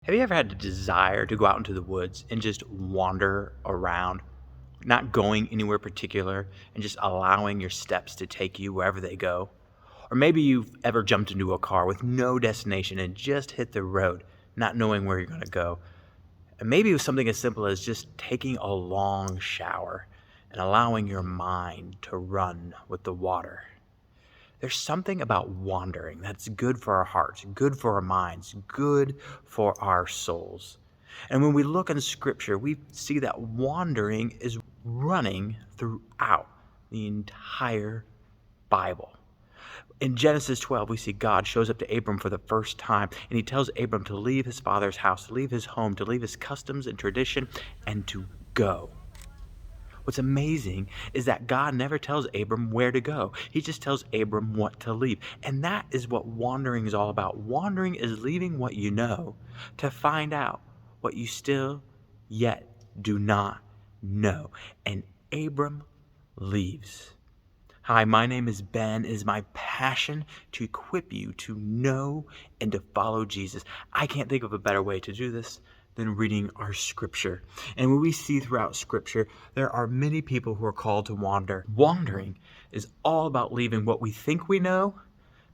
Have you ever had a desire to go out into the woods and just wander around, not going anywhere particular and just allowing your steps to take you wherever they go? Or maybe you've ever jumped into a car with no destination and just hit the road, not knowing where you're going to go. And maybe it was something as simple as just taking a long shower and allowing your mind to run with the water. There's something about wandering that's good for our hearts, good for our minds, good for our souls. And when we look in Scripture, we see that wandering is running throughout the entire Bible. In Genesis 12, we see God shows up to Abram for the first time, and he tells Abram to leave his father's house, to leave his home, to leave his customs and tradition, and to go. What's amazing is that God never tells Abram where to go. He just tells Abram what to leave. And that is what wandering is all about. Wandering is leaving what you know to find out what you still yet do not know. And Abram leaves. Hi, my name is Ben. It is my passion to equip you to know and to follow Jesus. I can't think of a better way to do this than reading our Scripture. And when we see throughout Scripture, there are many people who are called to wander. Wandering is all about leaving what we think we know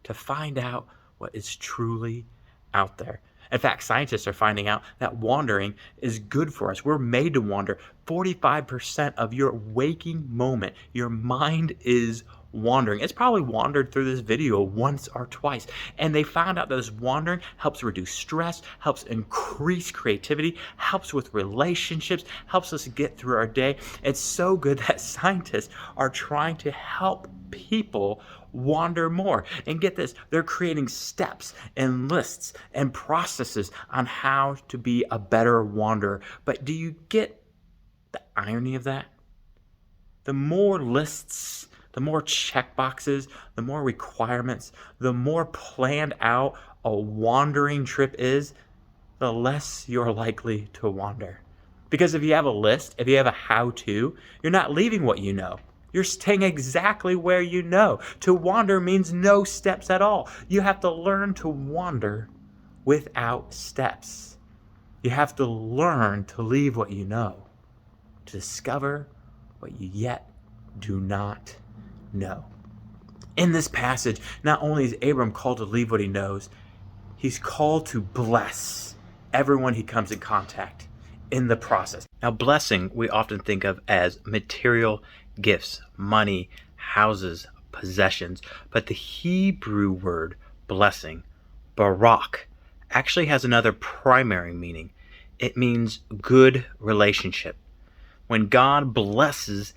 to find out what is truly out there. In fact, scientists are finding out that wandering is good for us. We're made to wander. 45% of your waking moment, your mind is wandering. It's probably wandered through this video once or twice. And they found out that this wandering helps reduce stress, helps increase creativity, helps with relationships, helps us get through our day. It's so good that scientists are trying to help people wander more. And get this, they're creating steps and lists and processes on how to be a better wanderer. But do you get the irony of that? The more lists, the more check boxes, the more requirements, the more planned out a wandering trip is, the less you're likely to wander. Because if you have a list, if you have a how-to, you're not leaving what you know. You're staying exactly where you know. To wander means no steps at all. You have to learn to wander without steps. You have to learn to leave what you know, to discover what you yet do not know. In this passage, not only is Abram called to leave what he knows, he's called to bless everyone he comes in contact in the process. Now, blessing we often think of as material gifts, money, houses, possessions, but the Hebrew word blessing, barak, actually has another primary meaning. It means good relationship. When God blesses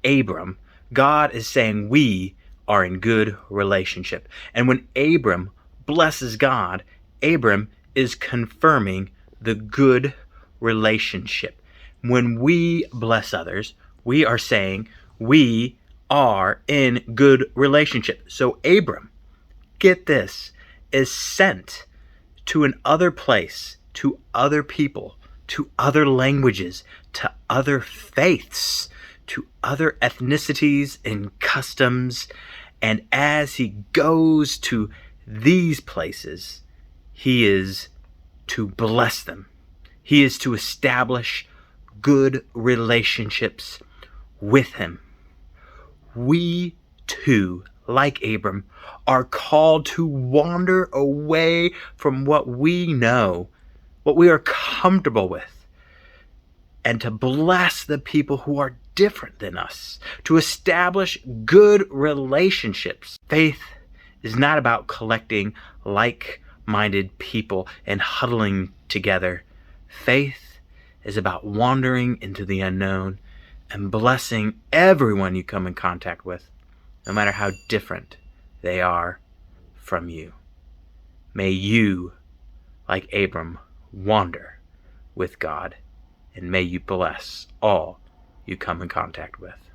Abram, God is saying we are in good relationship. And when Abram blesses God, Abram is confirming the good relationship. When we bless others, we are saying we are in good relationship. So Abram, get this, is sent to an other place, to other people, to other languages, to other faiths, to other ethnicities and customs. And as he goes to these places, he is to bless them. He is to establish good relationships with him. We too, like Abram, are called to wander away from what we know, what we are comfortable with, and to bless the people who are different than us, to establish good relationships. Faith is not about collecting like-minded people and huddling together. Faith is about wandering into the unknown and blessing everyone you come in contact with, no matter how different they are from you. May you, like Abram, wander with God, and may you bless all you come in contact with.